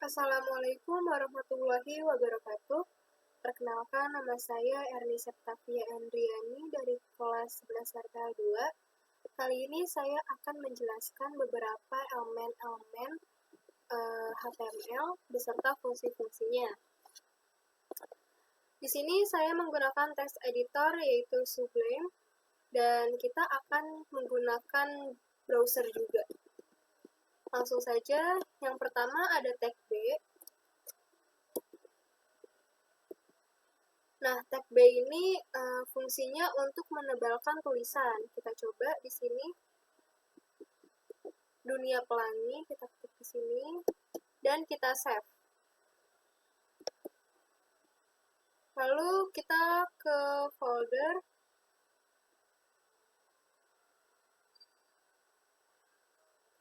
Assalamualaikum warahmatullahi wabarakatuh. Perkenalkan, nama saya Erni Septavia Andriani dari kelas 11 Sartal 2. Kali ini saya akan menjelaskan beberapa elemen-elemen HTML beserta fungsi-fungsinya. Di sini saya menggunakan text editor yaitu Sublime, dan kita akan menggunakan browser juga. Langsung saja, yang pertama ada tag B. Nah, tag B ini fungsinya untuk menebalkan tulisan. Kita coba di sini. Dunia Pelangi, kita klik di sini, dan kita save. Lalu kita ke folder,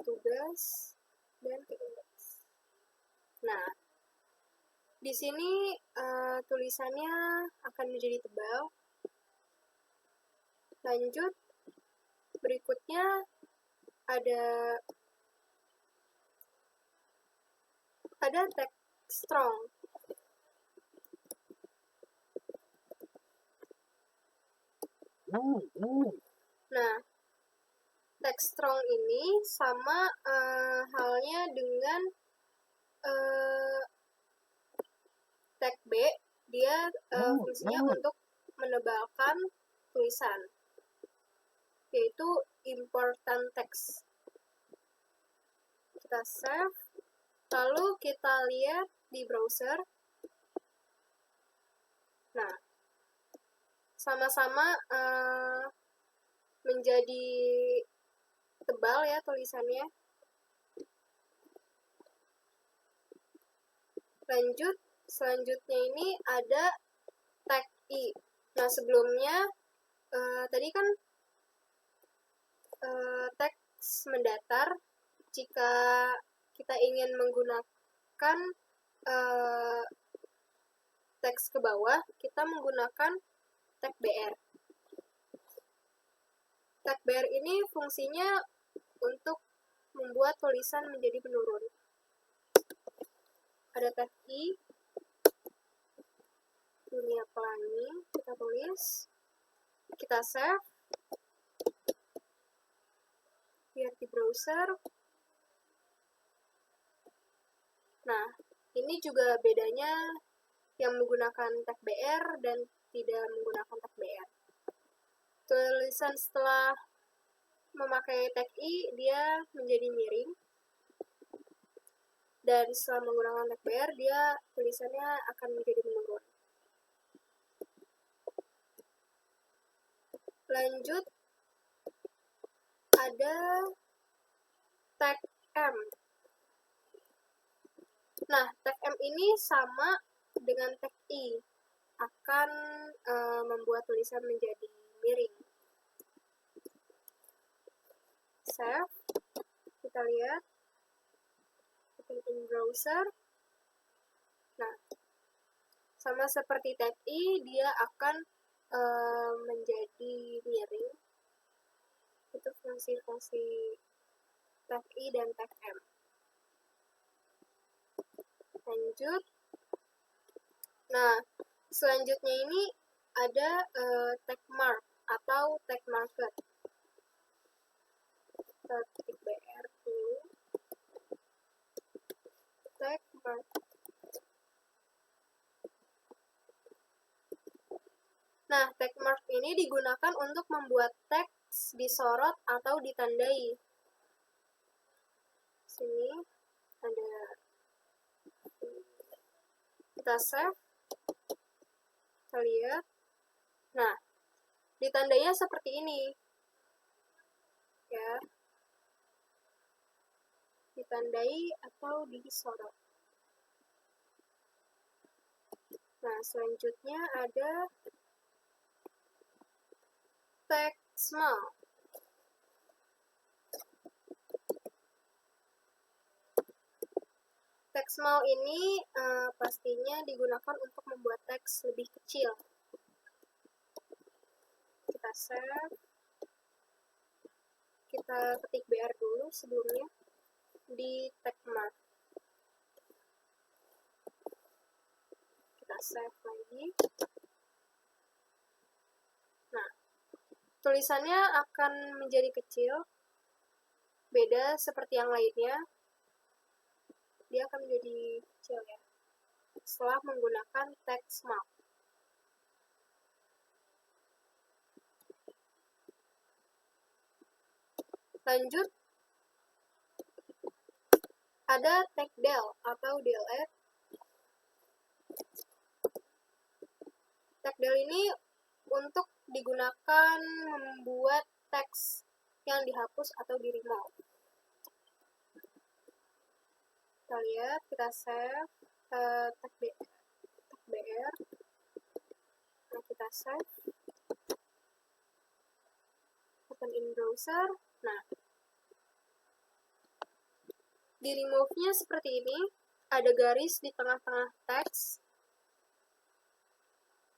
tugas, dan ke index. Nah, di sini tulisannya akan menjadi tebal. Lanjut, berikutnya ada tag strong. Nah, tag strong ini sama halnya dengan tag B, dia fungsinya untuk menebalkan tulisan, yaitu important text. Kita save, lalu kita lihat di browser. Nah, sama-sama menjadi tebal ya tulisannya. Lanjut, selanjutnya ini ada tag I. Nah, sebelumnya tadi kan teks mendatar. Jika kita ingin menggunakan teks ke bawah, kita menggunakan tag BR. Tag BR ini fungsinya untuk membuat tulisan menjadi menurun. Ada tag I, Dunia Pelangi, kita tulis, kita save, lihat di browser. Nah, ini juga bedanya yang menggunakan tag BR dan tidak menggunakan tag BR. Tulisan setelah memakai tag I, dia menjadi miring. Dan setelah menggunakan tag BR, dia tulisannya akan menjadi menurun. Lanjut, ada tag M. Nah, tag M ini sama dengan tag I, akan membuat tulisan menjadi miring. Save, kita lihat, in browser. Nah, sama seperti tag I, dia akan menjadi miring. Itu fungsi-fungsi tag I dan tag M. Lanjut. Nah, selanjutnya ini ada tag mark atau tag marker. Kita ketik BR dulu. Tag mark. Nah, tag mark ini digunakan untuk membuat teks disorot atau ditandai. Sini ada, kita save, kita lihat. Nah, ditandainya seperti ini, ya, ditandai atau disorot. Nah, selanjutnya ada tag small. Tag small ini pastinya digunakan untuk membuat teks lebih kecil. Kita save, kita ketik BR dulu sebelumnya di tag mark. save lagi. Nah, tulisannya akan menjadi kecil, beda seperti yang lainnya. Dia akan menjadi kecil ya, setelah menggunakan text mark. Lanjut, ada tag del atau DLF. Tag del ini untuk digunakan membuat teks yang dihapus atau di-remove. Kita lihat, kita save tag BR. Nah, kita save. Open in browser. Nah, di remove-nya seperti ini. Ada garis di tengah-tengah teks.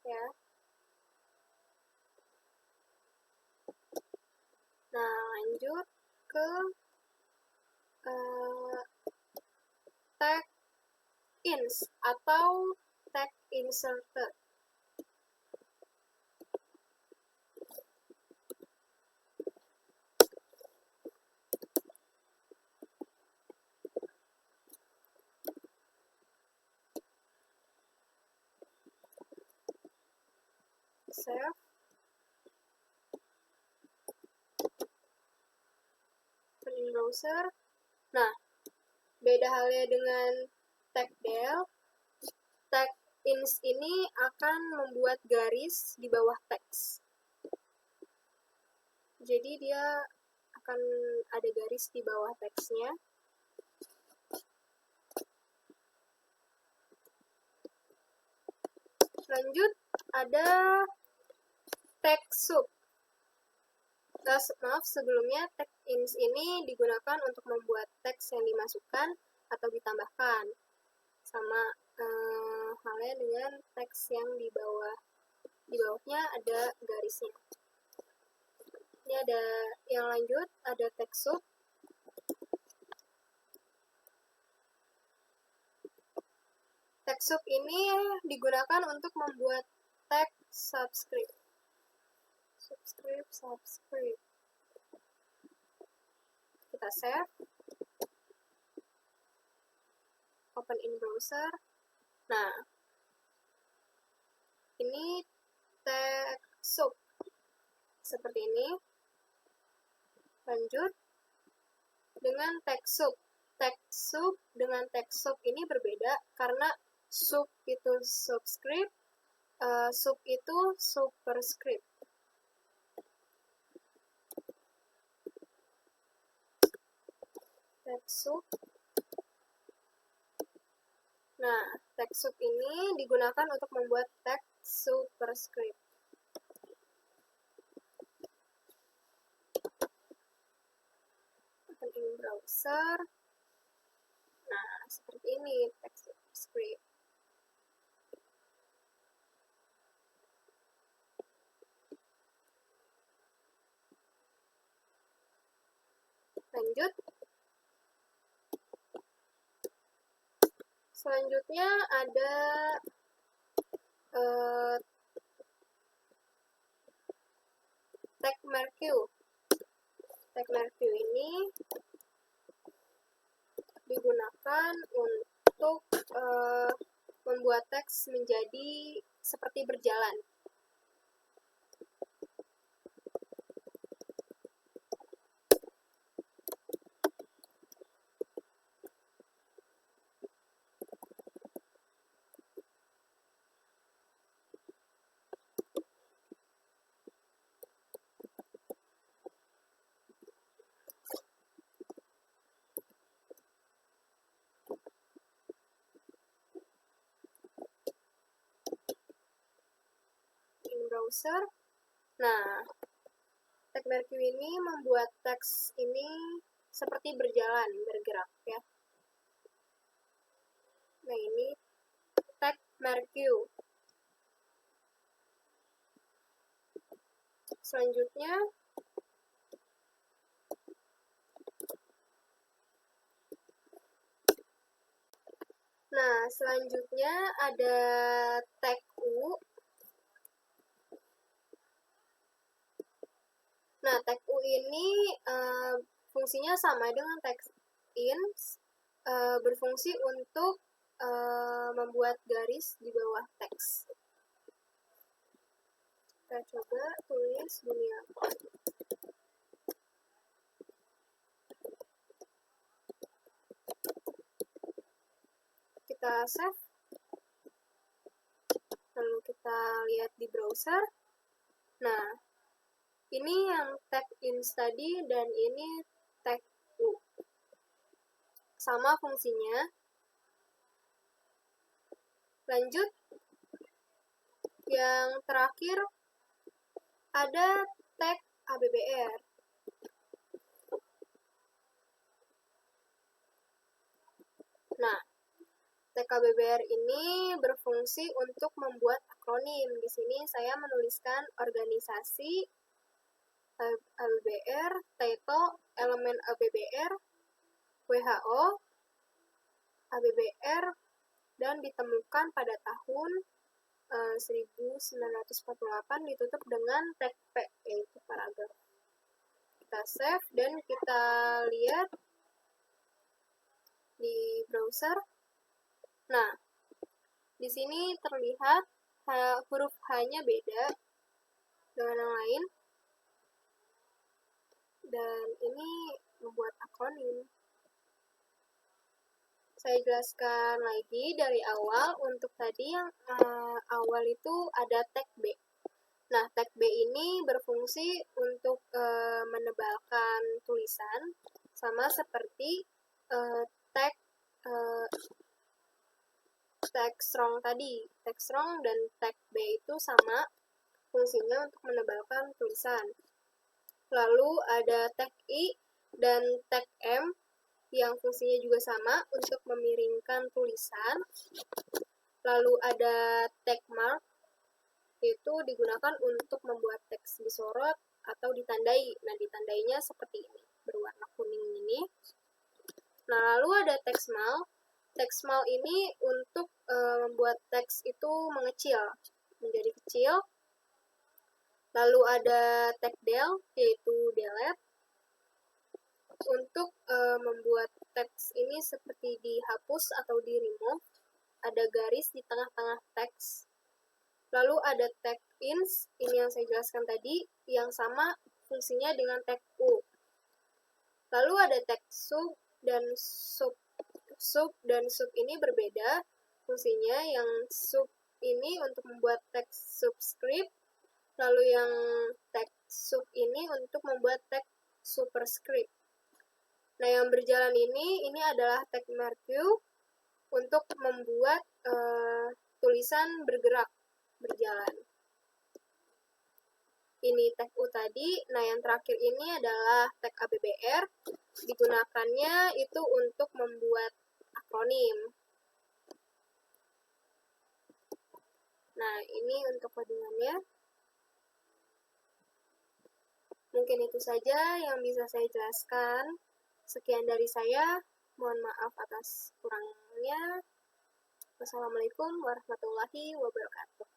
Ya. Nah, lanjut ke tag ins atau tag inserted. Save. Open browser. Nah, beda halnya dengan tag del. Tag ins ini akan membuat garis di bawah teks. Jadi dia akan ada garis di bawah teksnya. Lanjut, ada tag sub. Maaf, sebelumnya tag ins ini digunakan untuk membuat teks yang dimasukkan atau ditambahkan. Sama halnya dengan teks yang di bawahnya ada garisnya. Ini ada yang lanjut, ada tag sub. Tag sub ini digunakan untuk membuat tag subscript. Subscript. Kita save. Open in browser. Nah, ini tag sub. Seperti ini. Lanjut dengan tag sub. Tag sub dengan tag sub ini berbeda karena sub itu subscript, sub itu superscript. Tag sub. Nah, tag sub ini digunakan untuk membuat tag superscript. Open in browser. Nah, seperti ini tag superscript. Lanjut. Selanjutnya ada tag merque. Tag merque ini digunakan untuk membuat teks menjadi seperti berjalan. Browser. Nah, tag merque ini membuat teks ini seperti berjalan, bergerak ya. Nah, ini tag merque. Selanjutnya nah, Nah, selanjutnya ada tag U. Nah, tag U ini fungsinya sama dengan tag in, berfungsi untuk membuat garis di bawah teks. Kita coba tulis bunyi apa. Kita save. Lalu kita lihat di browser. Nah, ini yang tag in tadi dan ini tag U. Sama fungsinya. Lanjut. Yang terakhir ada tag ABBR. Nah, tag ABBR ini berfungsi untuk membuat akronim. Di sini saya menuliskan organisasi ABBR, title, elemen ABBR, WHO, ABBR, dan ditemukan pada tahun 1948, ditutup dengan tag P, yaitu paragraf. Kita save dan kita lihat di browser. Nah, di sini terlihat huruf H-nya beda dengan yang lain. Dan ini membuat akronim. Saya jelaskan lagi dari awal. Untuk tadi yang awal itu ada tag B. Nah, tag B ini berfungsi untuk menebalkan tulisan, sama seperti tag strong tadi. Tag strong dan tag B itu sama fungsinya untuk menebalkan tulisan. Lalu ada tag I dan tag M yang fungsinya juga sama untuk memiringkan tulisan. Lalu ada tag mark, yaitu digunakan untuk membuat teks disorot atau ditandai. Nah, ditandainya seperti ini, berwarna kuning ini. Nah, lalu ada text small. Text small ini untuk membuat teks itu mengecil, menjadi kecil. Lalu ada tag del, yaitu delete, untuk membuat teks ini seperti dihapus atau di remove. Ada garis di tengah-tengah teks. Lalu ada tag ins, ini yang saya jelaskan tadi, yang sama fungsinya dengan tag U. Lalu ada tag sub dan sub. Sub dan sub ini berbeda fungsinya. Yang sub ini untuk membuat teks subscript, lalu yang tag sub ini untuk membuat teks superscript. Nah, yang berjalan ini adalah tag merque untuk membuat tulisan bergerak, berjalan. Ini tag U tadi. Nah, yang terakhir ini adalah tag ABBR. Digunakannya itu untuk membuat akronim. Nah, ini untuk codingannya. Mungkin itu saja yang bisa saya jelaskan. Sekian dari saya. Mohon maaf atas kurangnya. Wassalamualaikum warahmatullahi wabarakatuh.